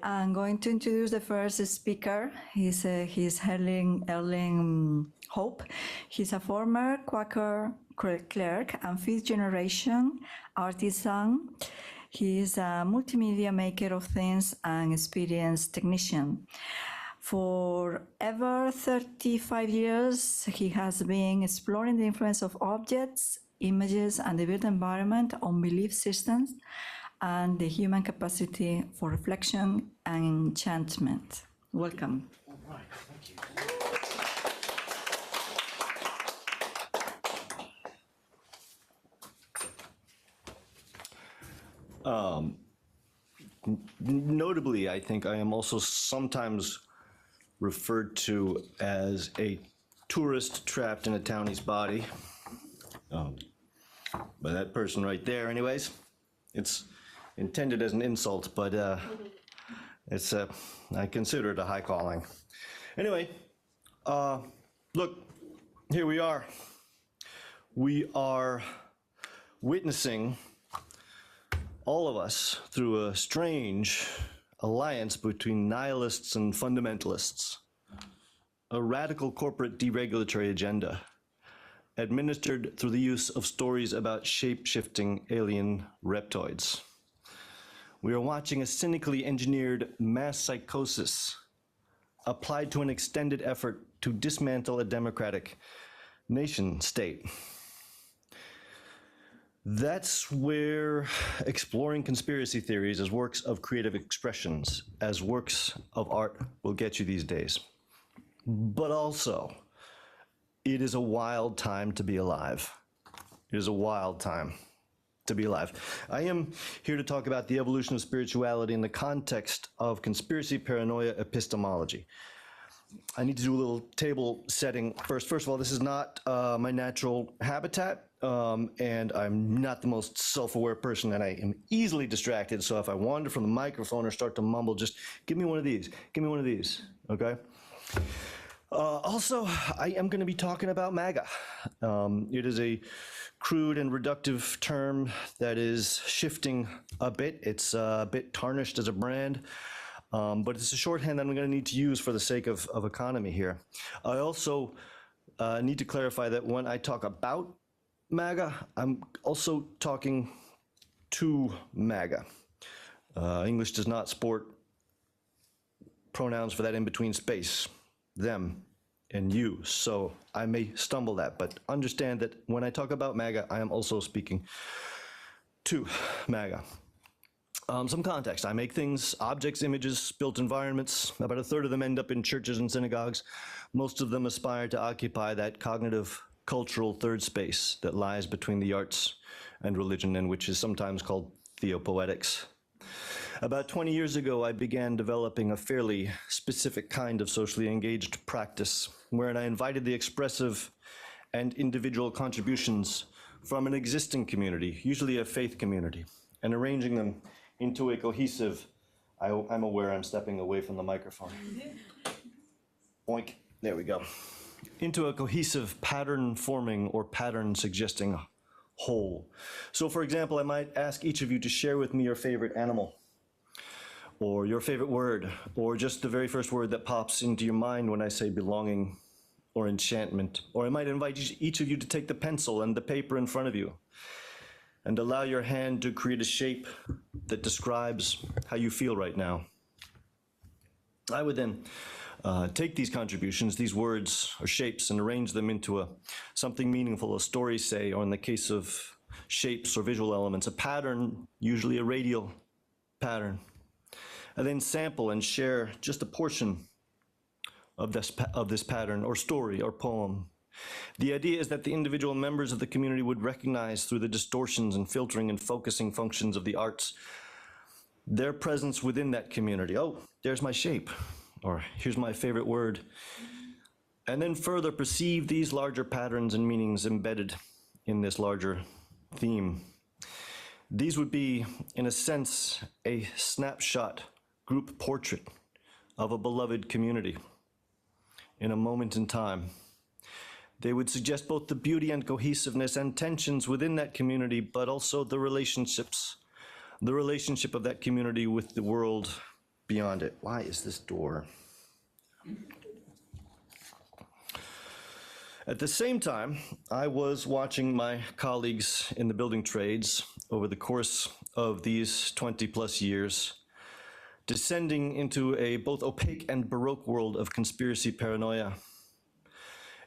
I'm going to introduce the first speaker. He's Erling Hope. He's a former Quaker clerk and fifth-generation artisan. He is a multimedia maker of things and experienced technician. For over 35 years, he has been exploring the influence of objects, images, and the built environment on belief systems and the human capacity for reflection and enchantment. Welcome. All right, thank you. Notably, I think I am also sometimes referred to as a tourist trapped in a townie's body. By that person right there, anyways. It's intended as an insult, but it's I consider it a high calling. Anyway, look, here we are. We are witnessing, all of us, through a strange alliance between nihilists and fundamentalists, a radical corporate deregulatory agenda administered through the use of stories about shape-shifting alien reptoids. We are watching a cynically engineered mass psychosis applied to an extended effort to dismantle a democratic nation state. That's where exploring conspiracy theories as works of creative expressions, as works of art, will get you these days. But also, it is a wild time to be alive. It is a wild time to be alive. I am here to talk about the evolution of spirituality in the context of conspiracy paranoia epistemology. I need to do a little table setting first. First of all, this is not my natural habitat, and I'm not the most self-aware person, and I am easily distracted. So if I wander from the microphone or start to mumble, just give me one of these. Give me one of these, okay? Also, I am going to be talking about MAGA. It is a crude and reductive term that is shifting a bit. It's a bit tarnished as a brand. But it's a shorthand that I'm going to need to use for the sake of economy here. I also need to clarify that when I talk about MAGA, I'm also talking to MAGA. English does not sport pronouns for that in-between space, them and you, so I may stumble that, but understand that when I talk about MAGA, I am also speaking to MAGA. Some context. I make things, objects, images, built environments. About a third of them end up in churches and synagogues. Most of them aspire to occupy that cognitive, cultural third space that lies between the arts and religion, and which is sometimes called theopoetics. About 20 years ago, I began developing a fairly specific kind of socially engaged practice, wherein I invited the expressive and individual contributions from an existing community, usually a faith community, and arranging them into a cohesive, I'm aware I'm stepping away from the microphone. Boink, there we go. Into a cohesive pattern-forming or pattern-suggesting whole. So for example, I might ask each of you to share with me your favorite animal, or your favorite word, or just the very first word that pops into your mind when I say belonging or enchantment. Or I might invite each of you to take the pencil and the paper in front of you and allow your hand to create a shape that describes how you feel right now. I would then take these contributions, these words or shapes, and arrange them into something meaningful, a story, say, or in the case of shapes or visual elements, a pattern, usually a radial pattern. I then sample and share just a portion of this pattern or story or poem. The idea is that the individual members of the community would recognize through the distortions and filtering and focusing functions of the arts their presence within that community. Oh, there's my shape, or here's my favorite word. And then further perceive these larger patterns and meanings embedded in this larger theme. These would be, in a sense, a snapshot group portrait of a beloved community in a moment in time. They would suggest both the beauty and cohesiveness and tensions within that community, but also the relationships, the relationship of that community with the world beyond it. Why is this door? At the same time, I was watching my colleagues in the building trades over the course of these 20 plus years, descending into a both opaque and baroque world of conspiracy paranoia.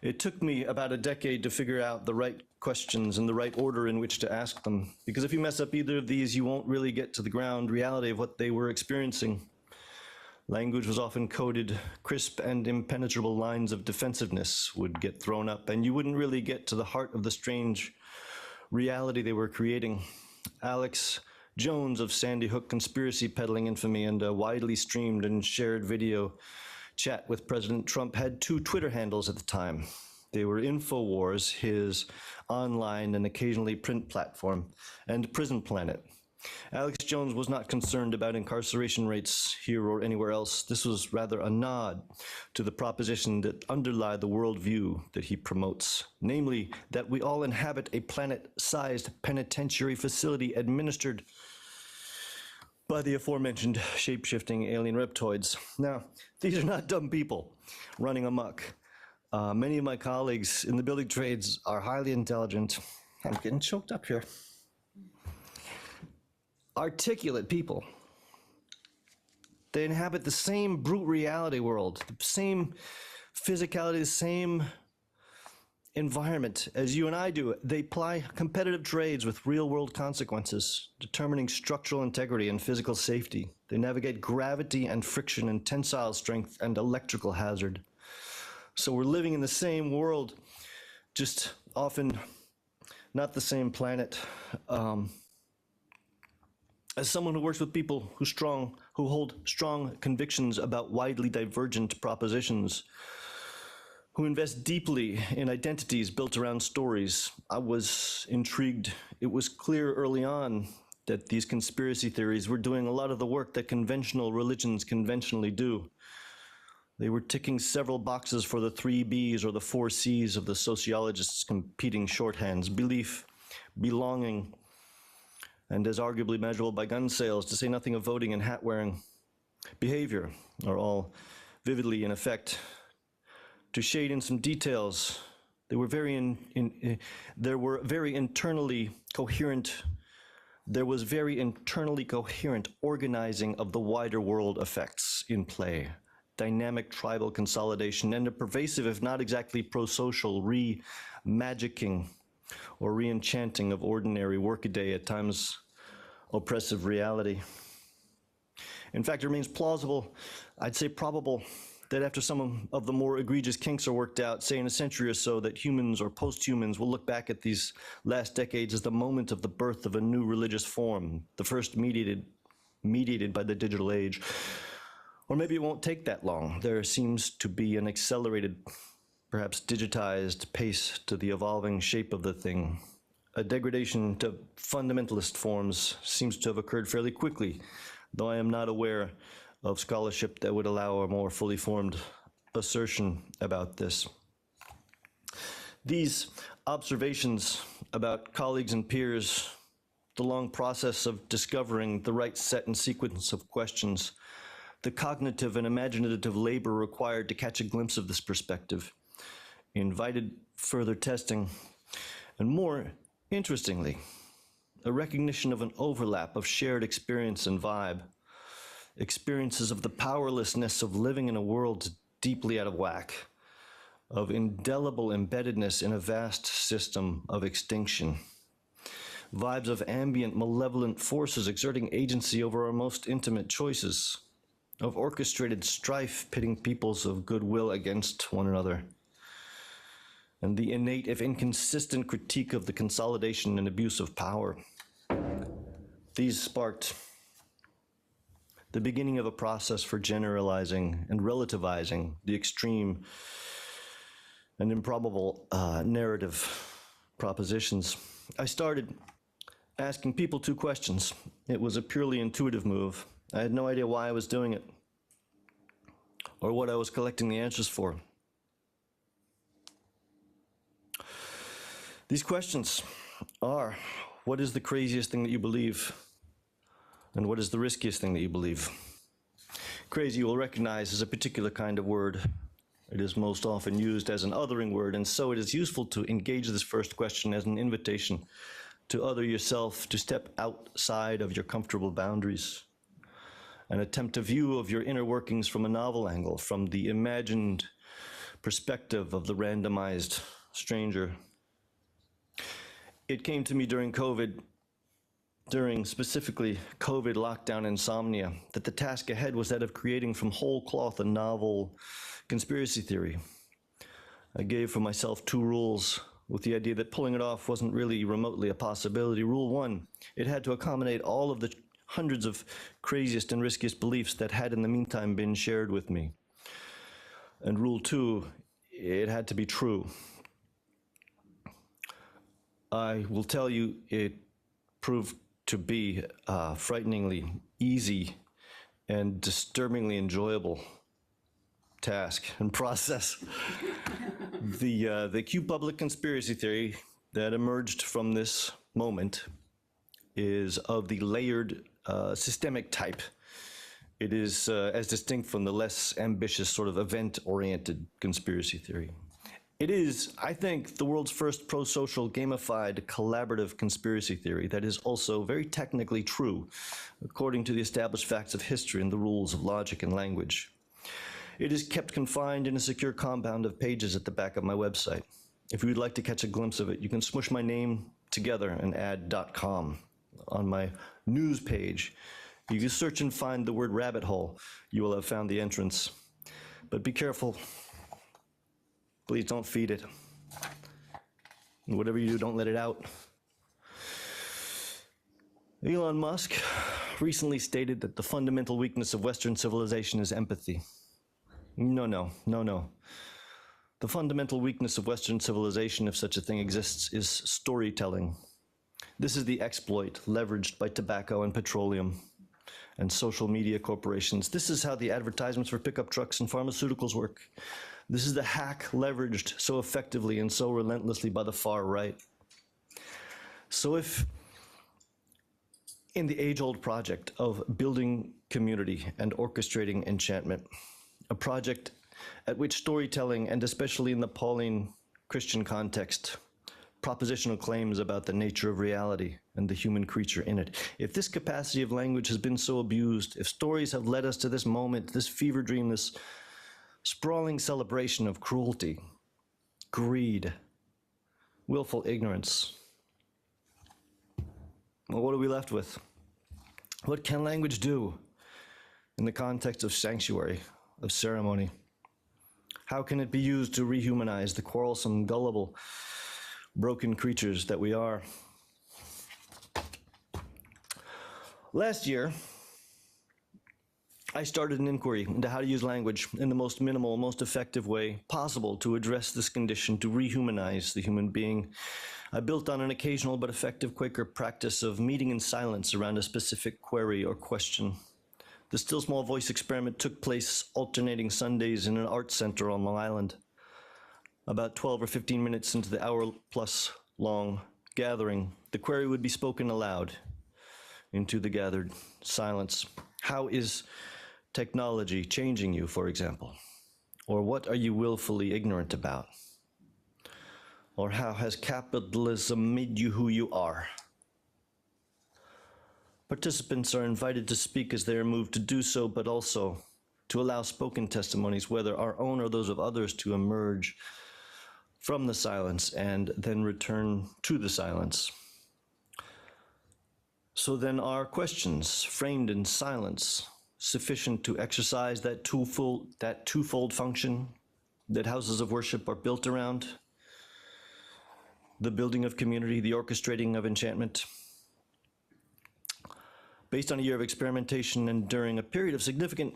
It took me about a decade to figure out the right questions and the right order in which to ask them, because if you mess up either of these, you won't really get to the ground reality of what they were experiencing. Language was often coded, crisp and impenetrable lines of defensiveness would get thrown up, and you wouldn't really get to the heart of the strange reality they were creating. Alex Jones of Sandy Hook conspiracy peddling infamy and a widely streamed and shared video chat with President Trump had two Twitter handles at the time. They were InfoWars, his online and occasionally print platform, and Prison Planet. Alex Jones was not concerned about incarceration rates here or anywhere else. This was rather a nod to the proposition that underlie the worldview that he promotes, namely that we all inhabit a planet-sized penitentiary facility administered by the aforementioned shape-shifting alien reptoids. Now, these are not dumb people running amok. Many of my colleagues in the building trades are highly intelligent. I'm getting choked up here. Articulate people. They inhabit the same brute reality world, the same physicality, the same environment as you and I do. They ply competitive trades with real-world consequences, determining structural integrity and physical safety. They navigate gravity and friction and tensile strength and electrical hazard. So we're living in the same world, just often not the same planet. As someone who works with people who hold strong convictions about widely divergent propositions, who invest deeply in identities built around stories, I was intrigued. It was clear early on that these conspiracy theories were doing a lot of the work that conventional religions conventionally do. They were ticking several boxes for the 3 Bs or the 4 Cs of the sociologists' competing shorthands: belief, belonging, and as arguably measurable by gun sales, to say nothing of voting and hat wearing. Behavior are all vividly in effect. To shade in some details, there was very internally coherent organizing of the wider world effects in play, dynamic tribal consolidation, and a pervasive, if not exactly pro-social, re-magicking or re-enchanting of ordinary workaday, at times oppressive reality. In fact, it remains plausible, I'd say probable, that after some of the more egregious kinks are worked out, say in a century or so, that humans or post-humans will look back at these last decades as the moment of the birth of a new religious form, the first mediated by the digital age. Or maybe it won't take that long. There seems to be an accelerated, perhaps digitized pace to the evolving shape of the thing. A degradation to fundamentalist forms seems to have occurred fairly quickly, though I am not aware of scholarship that would allow a more fully formed assertion about this. These observations about colleagues and peers, the long process of discovering the right set and sequence of questions, the cognitive and imaginative labor required to catch a glimpse of this perspective, invited further testing, and more interestingly, a recognition of an overlap of shared experience and vibe, experiences of the powerlessness of living in a world deeply out of whack, of indelible embeddedness in a vast system of extinction, vibes of ambient malevolent forces exerting agency over our most intimate choices, of orchestrated strife pitting peoples of goodwill against one another, and the innate, if inconsistent, critique of the consolidation and abuse of power. These sparked the beginning of a process for generalizing and relativizing the extreme and improbable narrative propositions. I started asking people 2 questions. It was a purely intuitive move. I had no idea why I was doing it or what I was collecting the answers for. These questions are: what is the craziest thing that you believe? And what is the riskiest thing that you believe? Crazy you will recognize is a particular kind of word. It is most often used as an othering word, and so it is useful to engage this first question as an invitation to other yourself, to step outside of your comfortable boundaries and attempt a view of your inner workings from a novel angle, from the imagined perspective of the randomized stranger. It came to me during COVID, during specifically COVID lockdown insomnia, that the task ahead was that of creating from whole cloth a novel conspiracy theory. I gave for myself 2 rules, with the idea that pulling it off wasn't really remotely a possibility. Rule 1, it had to accommodate all of the hundreds of craziest and riskiest beliefs that had in the meantime been shared with me. And rule 2, it had to be true. I will tell you, it proved to be a frighteningly easy and disturbingly enjoyable task and process. The Q public conspiracy theory that emerged from this moment is of the layered systemic type. It is as distinct from the less ambitious sort of event-oriented conspiracy theory. It is, I think, the world's first pro-social, gamified, collaborative conspiracy theory that is also very technically true, according to the established facts of history and the rules of logic and language. It is kept confined in a secure compound of pages at the back of my website. If you would like to catch a glimpse of it, you can smush my name together and add .com. On my news page, you can search and find the word rabbit hole. You will have found the entrance. But be careful. Please don't feed it. And whatever you do, don't let it out. Elon Musk recently stated that the fundamental weakness of Western civilization is empathy. No. The fundamental weakness of Western civilization, if such a thing exists, is storytelling. This is the exploit leveraged by tobacco and petroleum and social media corporations. This is how the advertisements for pickup trucks and pharmaceuticals work. This is the hack leveraged so effectively and so relentlessly by the far right. So if in the age-old project of building community and orchestrating enchantment, a project at which storytelling, and especially in the Pauline Christian context, propositional claims about the nature of reality and the human creature in it, if this capacity of language has been so abused, if stories have led us to this moment, this fever dream, this sprawling celebration of cruelty, greed, willful ignorance, well, what are we left with? What can language do in the context of sanctuary, of ceremony? How can it be used to rehumanize the quarrelsome, gullible, broken creatures that we are? Last year, I started an inquiry into how to use language in the most minimal, most effective way possible to address this condition, to rehumanize the human being. I built on an occasional but effective Quaker practice of meeting in silence around a specific query or question. The Still Small Voice experiment took place alternating Sundays in an art center on Long Island. About 12 or 15 minutes into the hour-plus long gathering, the query would be spoken aloud into the gathered silence. How is technology changing you, for example? Or what are you willfully ignorant about? Or how has capitalism made you who you are? Participants are invited to speak as they are moved to do so, but also to allow spoken testimonies, whether our own or those of others, to emerge from the silence and then return to the silence. So then are questions framed in silence sufficient to exercise that twofold function that houses of worship are built around? The building of community, the orchestrating of enchantment. Based on a year of experimentation and during a period of significant,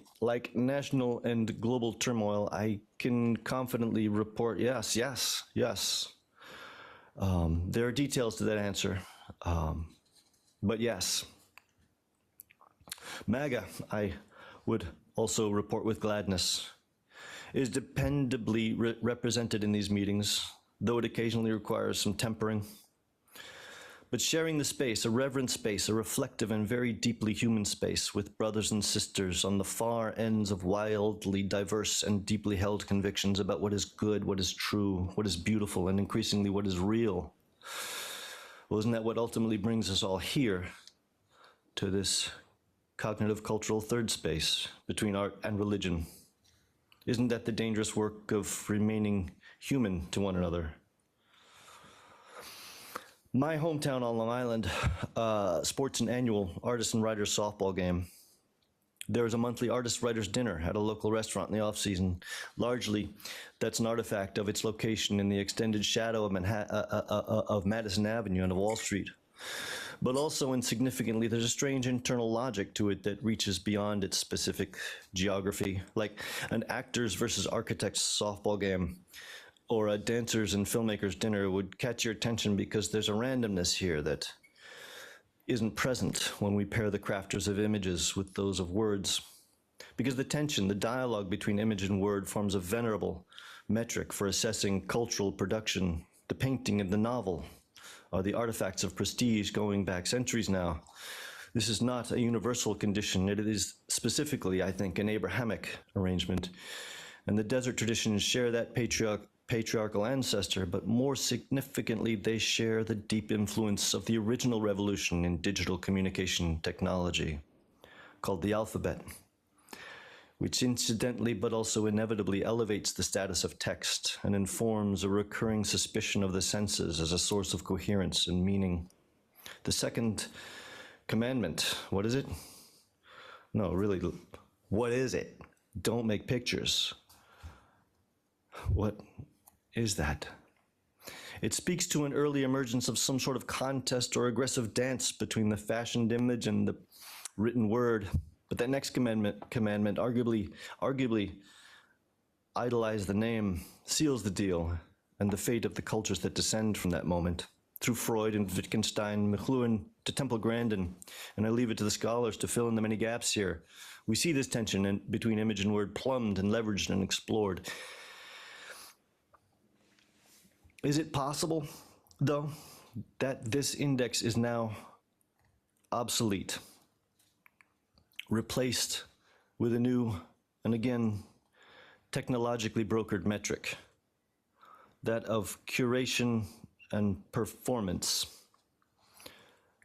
national and global turmoil, I can confidently report yes. There are details to that answer, but yes. MAGA, I would also report with gladness, is dependably represented in these meetings, though it occasionally requires some tempering. but sharing the space, a reverent space, a reflective and very deeply human space with brothers and sisters on the far ends of wildly diverse and deeply held convictions about what is good, what is true, what is beautiful, and increasingly what is real. Well, isn't that what ultimately brings us all here, to this cognitive cultural third space between art and religion? Isn't that the dangerous work of remaining human to one another? My hometown on Long Island sports an annual artists and writers softball game. There is a monthly artist-writers dinner at a local restaurant in the off-season. Largely, that's an artifact of its location in the extended shadow of Madison Avenue and of Wall Street. But also, and significantly, there's a strange internal logic to it that reaches beyond its specific geography, like an actors versus architects softball game, or a dancers and filmmakers dinner would catch your attention because there's a randomness here that isn't present when we pair the crafters of images with those of words. Because the tension, the dialogue between image and word forms a venerable metric for assessing cultural production. The painting and the novel are the artifacts of prestige going back centuries now. This is not a universal condition. It is specifically, I think, an Abrahamic arrangement. And the desert traditions share that patriarchal ancestor, but more significantly, they share the deep influence of the original revolution in digital communication technology, called the alphabet, which incidentally but also inevitably elevates the status of text and informs a recurring suspicion of the senses as a source of coherence and meaning. The second commandment, what is it? No, really, what is it? Don't make pictures. What is that? It speaks to an early emergence of some sort of contest or aggressive dance between the fashioned image and the written word. But that next commandment arguably idolize the name, seals the deal, and the fate of the cultures that descend from that moment. Through Freud and Wittgenstein, McLuhan to Temple Grandin, and I leave it to the scholars to fill in the many gaps here. We see this tension between image and word plumbed and leveraged and explored. Is it possible, though, that this index is now obsolete, replaced with a new, and again, technologically brokered metric, that of curation and performance?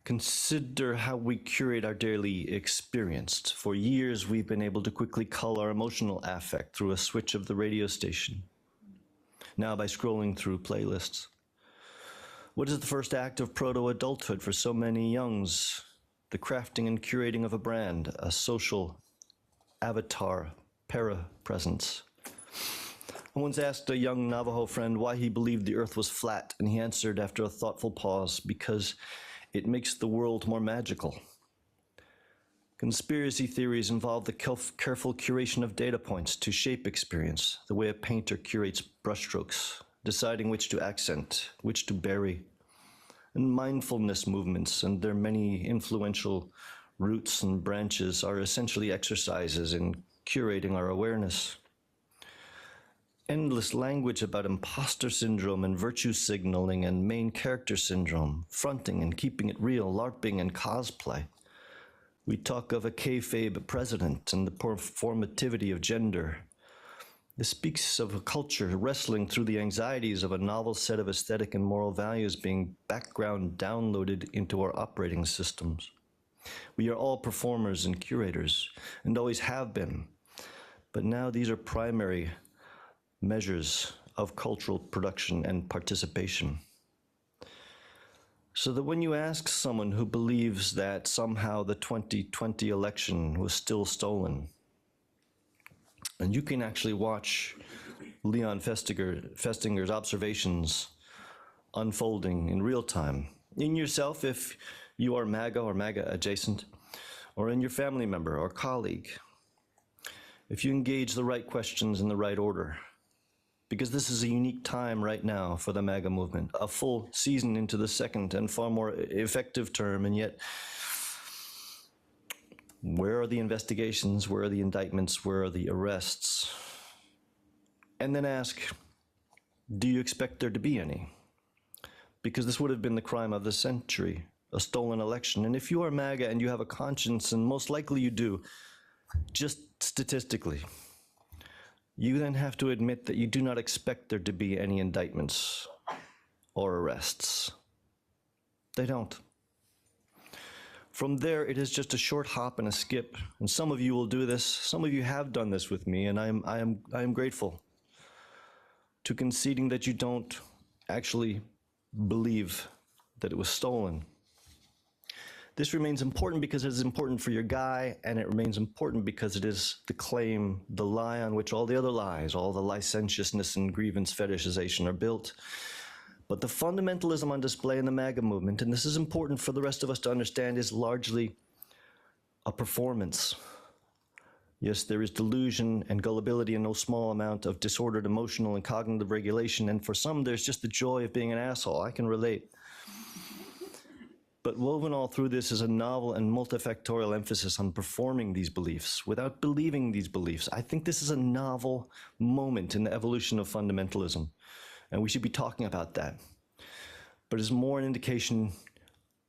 Consider how we curate our daily experience. For years, we've been able to quickly cull our emotional affect through a switch of the radio station. Now by scrolling through playlists. What is the first act of proto-adulthood for so many youngs? The crafting and curating of a brand, a social avatar, para-presence. I once asked a young Navajo friend why he believed the earth was flat, and he answered after a thoughtful pause, because it makes the world more magical. Conspiracy theories involve the careful curation of data points to shape experience, the way a painter curates brushstrokes, deciding which to accent, which to bury. And mindfulness movements and their many influential roots and branches are essentially exercises in curating our awareness. Endless language about imposter syndrome and virtue signaling and main character syndrome, fronting and keeping it real, LARPing and cosplay. We talk of a kayfabe president and the performativity of gender. This speaks of a culture wrestling through the anxieties of a novel set of aesthetic and moral values being background downloaded into our operating systems. We are all performers and curators, and always have been. But now these are primary measures of cultural production and participation. So that when you ask someone who believes that somehow the 2020 election was still stolen, and you can actually watch Leon Festinger's observations unfolding in real time, in yourself if you are MAGA or MAGA adjacent, or in your family member or colleague, if you engage the right questions in the right order, because this is a unique time right now for the MAGA movement, a full season into the second and far more effective term, and yet where are the investigations, where are the indictments, where are the arrests? And then ask, do you expect there to be any? because this would have been the crime of the century, a stolen election. And if you are MAGA and you have a conscience, and most likely you do, just statistically, you then have to admit that you do not expect there to be any indictments or arrests. They don't. From there, it is just a short hop and a skip. And some of you will do this. Some of you have done this with me, and I am grateful to conceding that you don't actually believe that it was stolen. This remains important because it is important for your guy, and it remains important because it is the claim, the lie on which all the other lies, all the licentiousness and grievance fetishization are built. But the fundamentalism on display in the MAGA movement, and this is important for the rest of us to understand, is largely a performance. Yes, there is delusion and gullibility and no small amount of disordered emotional and cognitive regulation, and for some there's just the joy of being an asshole. I can relate. But woven all through this is a novel and multifactorial emphasis on performing these beliefs without believing these beliefs. I think this is a novel moment in the evolution of fundamentalism, and we should be talking about that. But it's more an indication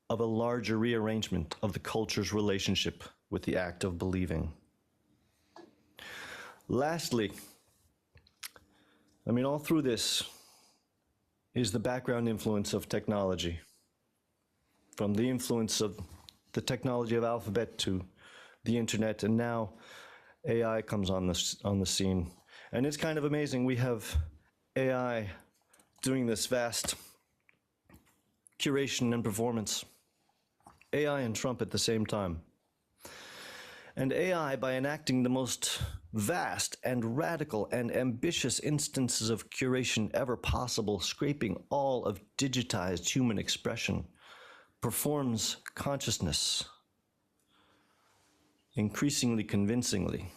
of a larger rearrangement of the culture's relationship with the act of believing. Lastly, all through this is the background influence of technology. From the influence of the technology of alphabet to the internet, and now AI comes on the scene. And it's kind of amazing. We have AI doing this vast curation and performance. AI and Trump at the same time. And AI, by enacting the most vast and radical and ambitious instances of curation ever possible, scraping all of digitized human expression, performs consciousness increasingly convincingly,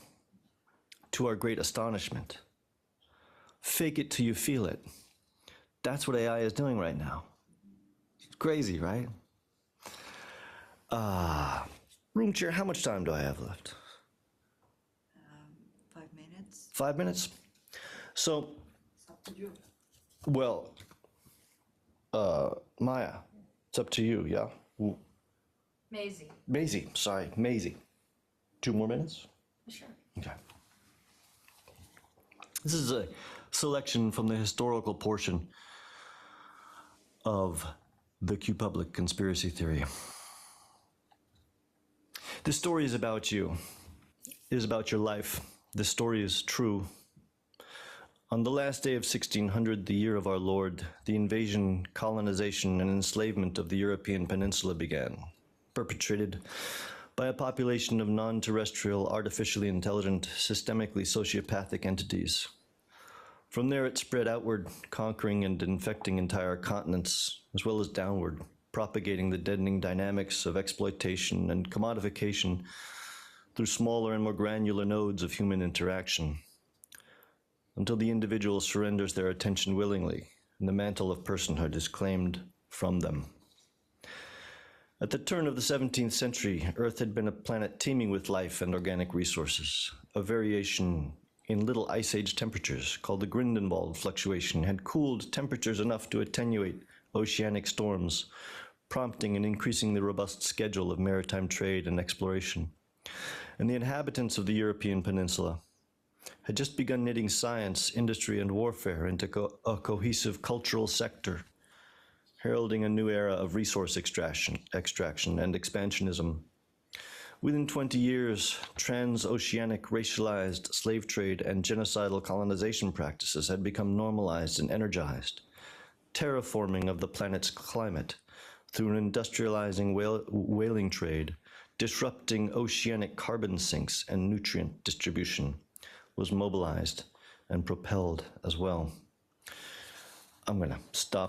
to our great astonishment. Fake it till you feel it. That's what AI is doing right now. It's crazy, right? Room chair, how much time do I have left? 5 minutes. 5 minutes? So, It's up to you. well, Maya, it's up to you, yeah? Maisie. 2 more minutes? Sure. Okay. This is a selection from the historical portion of the Q Public conspiracy theory. This story is about you. It is about your life. This story is true. On the last day of 1600, the year of our Lord, the invasion, colonization, and enslavement of the European peninsula began, perpetrated by a population of non-terrestrial, artificially intelligent, systemically sociopathic entities. From there it spread outward, conquering and infecting entire continents, as well as downward, propagating the deadening dynamics of exploitation and commodification through smaller and more granular nodes of human interaction, until the individual surrenders their attention willingly, and the mantle of personhood is claimed from them. At the turn of the 17th century, Earth had been a planet teeming with life and organic resources. A variation in little ice age temperatures, called the Grindelwald fluctuation, had cooled temperatures enough to attenuate oceanic storms, prompting an increasingly robust schedule of maritime trade and exploration. And the inhabitants of the European peninsula had just begun knitting science, industry, and warfare into a cohesive cultural sector, heralding a new era of resource extraction and expansionism. Within 20 years, transoceanic racialized slave trade and genocidal colonization practices had become normalized and energized, terraforming of the planet's climate through an industrializing whaling trade, disrupting oceanic carbon sinks and nutrient distribution, was mobilized and propelled as well. I'm going to stop